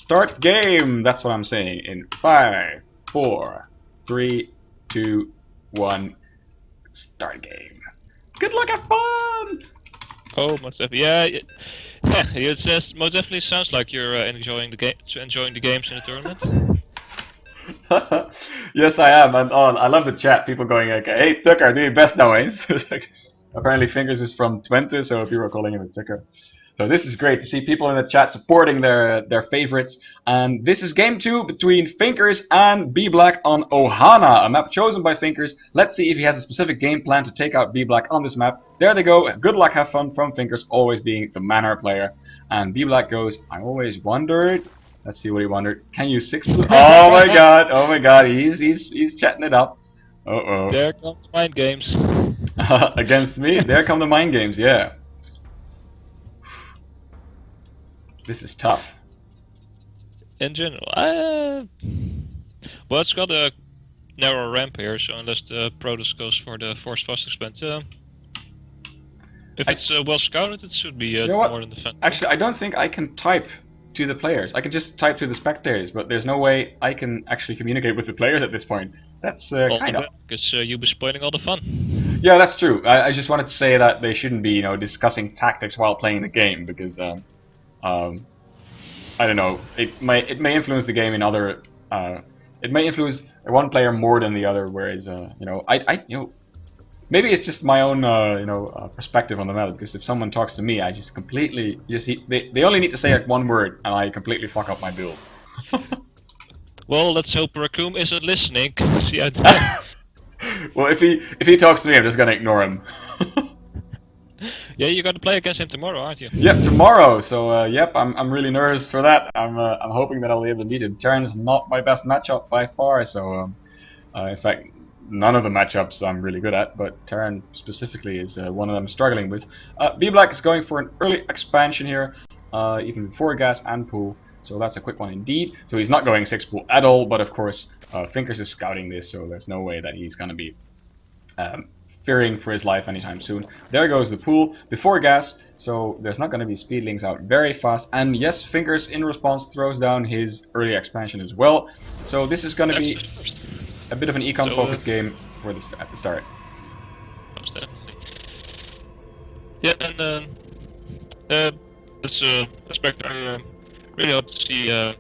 Start game! That's what I'm saying. In 5, 4, 3, 2, 1. Start game. Good luck, have fun! Oh, most definitely. Yeah, yeah. It says most definitely sounds like you're enjoying the games in the tournament. Yes, I am. And I love the chat. People going like, "Hey, Tucker, do your best now, eh?" Apparently, Finkers is from Twente, so people are calling him a Tucker. So this is great to see people in the chat supporting their favorites. And this is game 2 between Finkers and Bblack on Ohana, a map chosen by Finkers. Let's see if he has a specific game plan to take out Bblack on this map. There they go. Good luck, have fun from Finkers, always being the manner player. And Bblack goes, I always wondered. Let's see what he wondered. Can you 6 blue? Oh my god! Oh my god! He's chatting it up. Uh oh. There come the mind games. Against me? There come the mind games. Yeah. This is tough. In general, well, it's got a narrow ramp here, so unless the Protoss goes for the forced fast expand, if it's well scouted, it should be You know what? more than defensible. Actually, I don't think I can type to the players. I can just type to the spectators, but there's no way I can actually communicate with the players at this point. That's kind of... Because you'll be spoiling all the fun. Yeah, that's true. I just wanted to say that they shouldn't be, discussing tactics while playing the game, because I don't know. It may influence the game in other. It may influence one player more than the other. Whereas maybe it's just my own perspective on the matter. Because if someone talks to me, I just completely they only need to say like one word, and I completely fuck up my build. Well, let's hope Raccoon isn't listening. See, Well, if he talks to me, I'm just gonna ignore him. Yeah, you're gonna play against him tomorrow, aren't you? Yep, tomorrow. So yep, I'm really nervous for that. I'm hoping that I'll be able to beat him. Terran's not my best matchup by far. So in fact, none of the matchups I'm really good at, but Terran specifically is one of them I'm struggling with. Bblack is going for an early expansion here, even before gas and pool. So that's a quick one indeed. So he's not going 6 pool at all, but of course Finkers is scouting this, so there's no way that he's gonna be fearing for his life anytime soon. There goes the pool before gas, so there's not going to be speedlings out very fast. And yes, Finkers in response throws down his early expansion as well. So this is going to be a bit of an econ focused game for at the start. Most definitely. Yeah, and let's expect. I really hope to see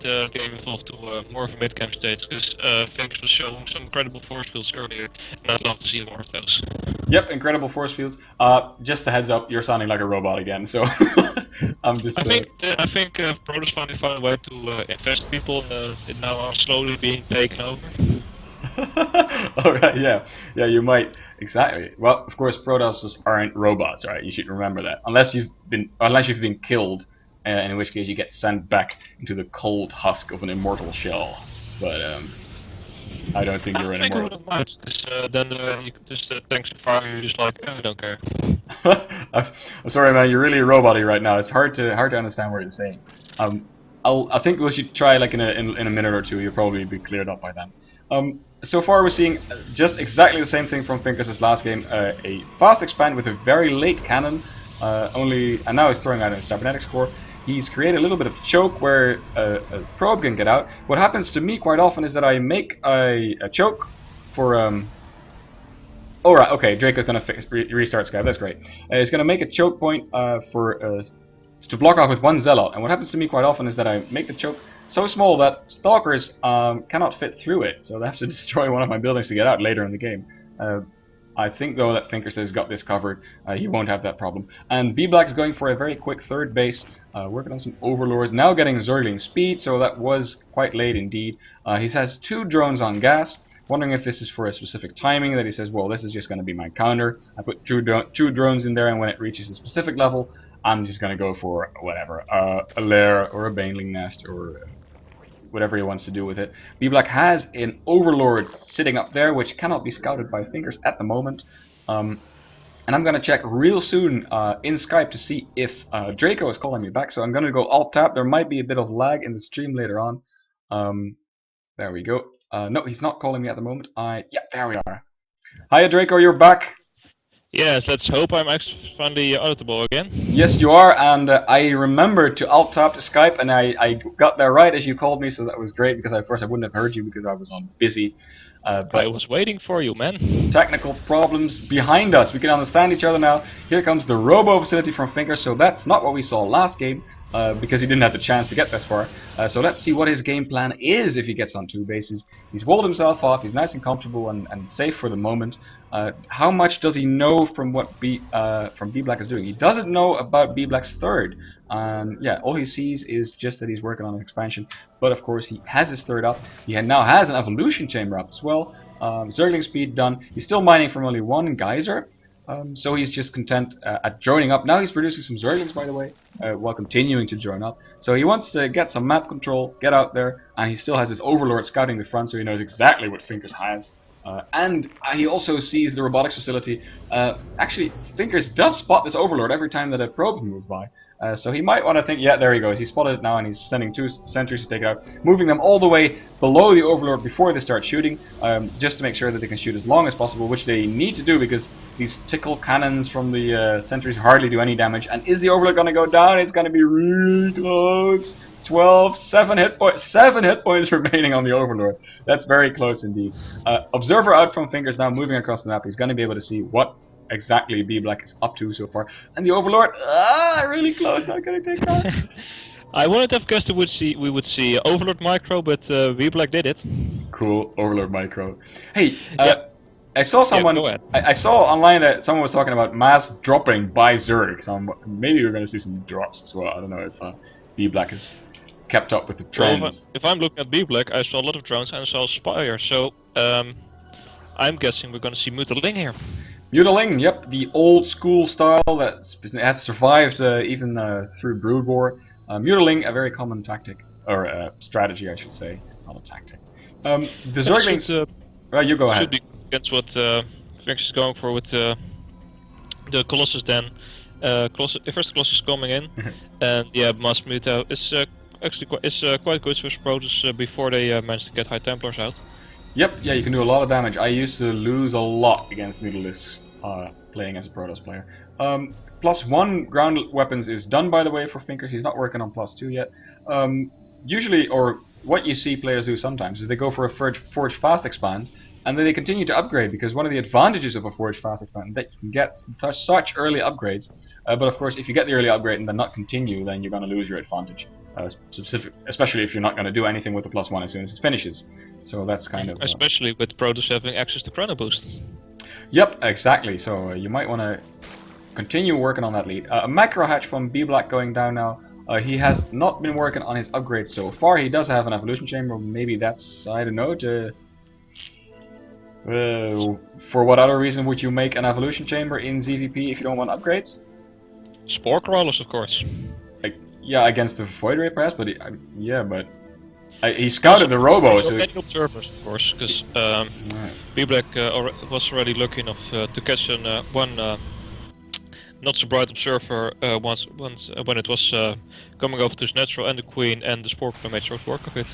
the game evolve to more of a mid-game state, because Finkers was showing some incredible force fields earlier, and I'd love to see more of those. Yep, incredible force fields. Just a heads up, you're sounding like a robot again, so I'm just... I think Protoss finally found a way to invest people, it now are slowly being taken over. Alright, yeah, you might. Exactly. Well, of course, Protosses aren't robots, right? You should remember that. Unless you've been killed, in which case you get sent back into the cold husk of an immortal shell. But I don't think you're an immortal. I wouldn't mind, because then you could just thanks to fire, you're just like, I don't care. I'm sorry, man. You're really robot-y right now. It's hard to understand what you're saying. I think we should try like in a minute or two. You'll probably be cleared up by then. So far we're seeing just exactly the same thing from Finkers as last game. A fast expand with a very late cannon. And now he's throwing out a cybernetics core. He's created a little bit of choke where a probe can get out. What happens to me quite often is that I make a choke for oh right, okay, Draco's gonna restart Skype. That's great. He's gonna make a choke point to block off with one zealot. And what happens to me quite often is that I make the choke so small that stalkers cannot fit through it, so they have to destroy one of my buildings to get out later in the game. I think though that Finkers has got this covered. He won't have that problem. And Bblack's going for a very quick third base, working on some overlords, now getting Zergling speed, so that was quite late indeed. He has 2 drones on gas, wondering if this is for a specific timing, that he says, well, this is just going to be my counter. I put 2 drones in there, and when it reaches a specific level, I'm just going to go for whatever, a lair or a baneling nest or whatever he wants to do with it. Bblack has an Overlord sitting up there, which cannot be scouted by Finkers at the moment. And I'm going to check real soon in Skype to see if Draco is calling me back. So I'm going to go Alt-Tab. There might be a bit of lag in the stream later on. There we go. No, he's not calling me at the moment. Yeah, there we are. Hiya, Draco, you're back. Yes, let's hope I'm actually finally auditable again. Yes, you are, and I remembered to alt tab to Skype, and I got there right as you called me, so that was great because at first I wouldn't have heard you because I was on busy. I But was waiting for you, man. technical problems behind us. We can understand each other now. Here comes the robo facility from Finkers, so that's not what we saw last game, because he didn't have the chance to get this far. So let's see what his game plan is if he gets on 2 bases. He's walled himself off, he's nice and comfortable and safe for the moment. How much does he know from what Bblack is doing? He doesn't know about Bblack's third. Yeah, all he sees is just that he's working on his expansion. But of course, he has his third up. He now has an evolution chamber up as well. Zergling speed done. He's still mining from only 1 geyser. So he's just content at joining up. Now he's producing some Zerglings, by the way, while continuing to join up. So he wants to get some map control, get out there, and he still has his Overlord scouting the front, so he knows exactly what Finkers has. And he also sees the robotics facility. Actually, Finkers does spot this Overlord every time that a probe moves by. So he might want to think, yeah, there he goes. He spotted it now, and he's sending 2 sentries to take it out, moving them all the way below the Overlord before they start shooting, just to make sure that they can shoot as long as possible, which they need to do because these tickle cannons from the sentries hardly do any damage. And is the Overlord going to go down? It's going to be really close. 12, 7 hit points remaining on the Overlord. That's very close indeed. Observer out from Finkers now, moving across the map. He's going to be able to see what exactly Bblack is up to so far. And the Overlord, really close, not going to take that. I wouldn't have guessed we would see Overlord Micro, but Bblack did it. Cool, Overlord Micro. Hey, I saw someone. Yeah, go ahead. I saw online that someone was talking about mass dropping by Zerg. So maybe we're going to see some drops as well. I don't know if Bblack has kept up with the trends. Well, if I'm looking at Bblack, I saw a lot of drones and I saw Spire. So I'm guessing we're going to see Mutaling here. Mutaling, yep, the old school style that has survived even through Brood War. Mutaling, a very common tactic, or strategy, I should say, not a tactic. The Zerglings. Right, you go ahead. Should be against what Finkers is going for with the Colossus. Then, first Colossus coming in, and yeah, Mass Muta is actually quite good for Protoss before they manage to get High Templars out. Yep, yeah, you can do a lot of damage. I used to lose a lot against Mutalisks playing as a Protoss player. +1 ground weapons is done, by the way, for Finkers. He's not working on +2 yet. Usually, or what you see players do sometimes, is they go for a Forge Fast Expand, and then they continue to upgrade, because one of the advantages of a Forge Fast Expand is that you can get such early upgrades. But of course, if you get the early upgrade and then not continue, then you're going to lose your advantage. Especially if you're not going to do anything with the +1 as soon as it finishes. So that's kind of... especially with Protoss having access to Chrono Boost. Yep, exactly. So you might want to continue working on that lead. A macro hatch from Bblack going down now. He has not been working on his upgrades so far. He does have an evolution chamber. Maybe that's, I don't know, to... for what other reason would you make an evolution chamber in ZVP if you don't want upgrades? Spore crawlers, of course. Yeah, against the Void Ray perhaps, but he scouted the Robo, so... Many observers, of course, because Bblack was already lucky enough to catch one not so bright observer once when it was coming over to his natural and the Queen, and the Spore Crawler made short work of it.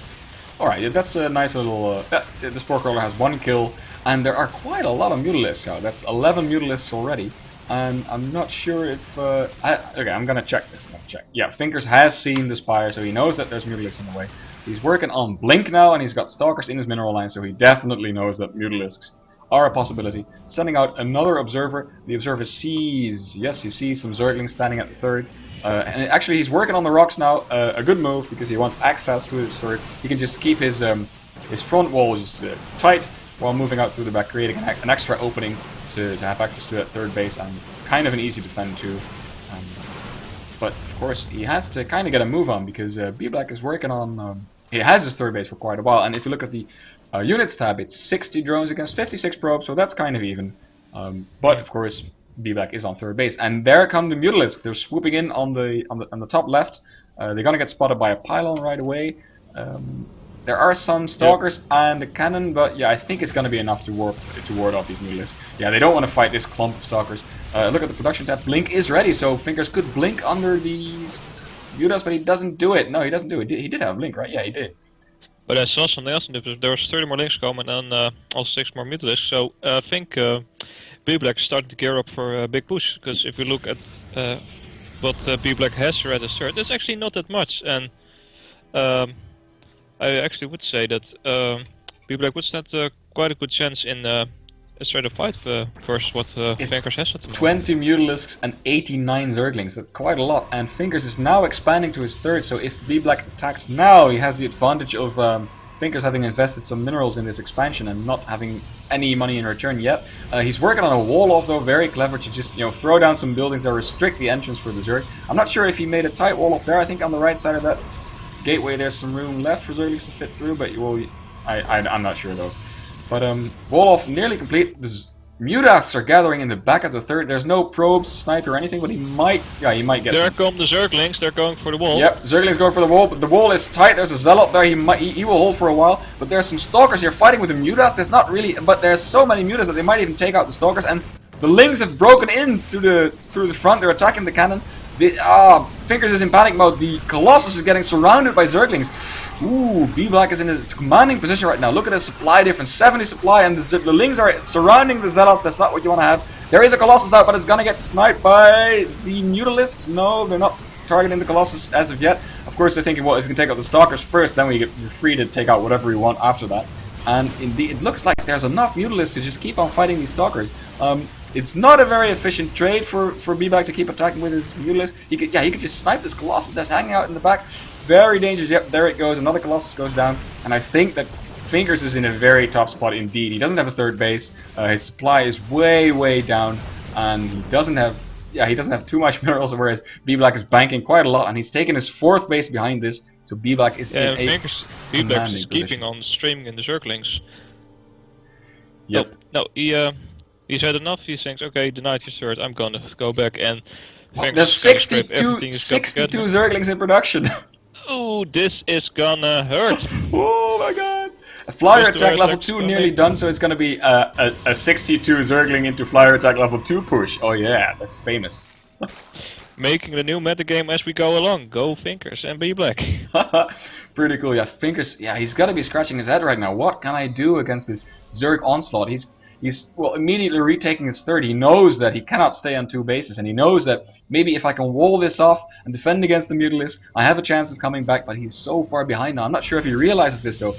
Alright, that's a nice little... the Spore Crawler has 1 kill, and there are quite a lot of Mutalisks out. That's 11 Mutalisks already. And I'm not sure if... okay, I'm gonna check this. Yeah, Finkers has seen the Spire, so he knows that there's Mutalisks in the way. He's working on Blink now, and he's got Stalkers in his mineral line, so he definitely knows that Mutalisks are a possibility. Sending out another Observer. The Observer sees... Yes, he sees some Zerglings standing at the third. And actually, he's working on the rocks now. A good move, because he wants access to his third. He can just keep his front walls tight, while moving out through the back, creating an extra opening to have access to that third base, and kind of an easy defend too. But of course, he has to kind of get a move on, because Bblack is working on... he has his third base for quite a while, and if you look at the units tab, it's 60 drones against 56 probes, so that's kind of even. But of course, Bblack is on third base, and there come the Mutalisks. They're swooping in on the top left. They're gonna get spotted by a pylon right away. There are some Stalkers and a cannon, but yeah, I think it's going to be enough to ward off these Mutalisks. Yeah, they don't want to fight this clump of Stalkers. Look at the production tab. Blink is ready, so Finkers could blink under these Mutas, but he doesn't do it. No, he doesn't do it. He did have Blink, right? Yeah, he did. But I saw something else, and there was 30 more links coming, and also 6 more Mutalisks. So I think Bblack started to gear up for a big push. Because if you look at what Bblack has here at the third, it's actually not that much. And I actually would say that Bblack would stand quite a good chance in a straight up fight versus what Finkers has at the moment. 20 Mutalisks and 89 Zerglings, that's quite a lot, and Finkers is now expanding to his third, so if Bblack attacks now, he has the advantage of Finkers having invested some minerals in this expansion and not having any money in return yet. He's working on a wall off though, very clever, to just throw down some buildings that restrict the entrance for the Zerg. I'm not sure if he made a tight wall off there. I think on the right side of that gateway there's some room left for Zerglings to fit through, but I'm not sure though. But wall off nearly complete. The Mutasks are gathering in the back of the third. There's no probes, sniper or anything, but he might get There some. come the Zerglings, they're going for the wall. Yep, Zerglings going for the wall, but the wall is tight. There's a Zealot there, he will hold for a while, but there's some Stalkers here fighting with the Mutasks. There's not really, but there's so many Mutasks that they might even take out the Stalkers, and the Lings have broken in through the front. They're attacking the cannon. Finkers is in panic mode. The Colossus is getting surrounded by Zerglings. Ooh, Bblack is in a commanding position right now. Look at the supply difference, 70 supply, and the Lings are surrounding the Zealots. That's not what you want to have. There is a Colossus out, but it's gonna get sniped by the Mutalisks. No, they're not targeting the Colossus as of yet. Of course, they're thinking, well, if we can take out the Stalkers first, then we're free to take out whatever we want after that. And indeed, it looks like there's enough Mutalisks to just keep on fighting these Stalkers. It's not a very efficient trade for Bblack to keep attacking with his Mutalisks. He could just snipe this Colossus that's hanging out in the back. Very dangerous. Yep, there it goes. Another Colossus goes down. And I think that Finkers is in a very tough spot indeed. He doesn't have a third base. His supply is way down, and he doesn't have too much minerals, whereas Bblack is banking quite a lot, and he's taken his fourth base behind this. So Bblack is in a Bblack is keeping on streaming in the Zerglings. Yep. No, he's had enough. He thinks, okay, the knight is third. I'm gonna go back and. There's 62 Zerglings in production. Oh, this is gonna hurt. Oh my god. A flyer attack level 2 nearly done, so it's gonna be a 62 Zergling into flyer attack level 2 push. Oh yeah, that's famous. Making the new metagame as we go along. Go Finkers and Bblack. Pretty cool, yeah. Finkers, yeah, he's gotta be scratching his head right now. What can I do against this Zerg onslaught? He's immediately retaking his third. He knows that he cannot stay on two bases, and he knows that maybe if I can wall this off and defend against the Mutalisks, I have a chance of coming back, but he's so far behind now. I'm not sure if he realizes this though.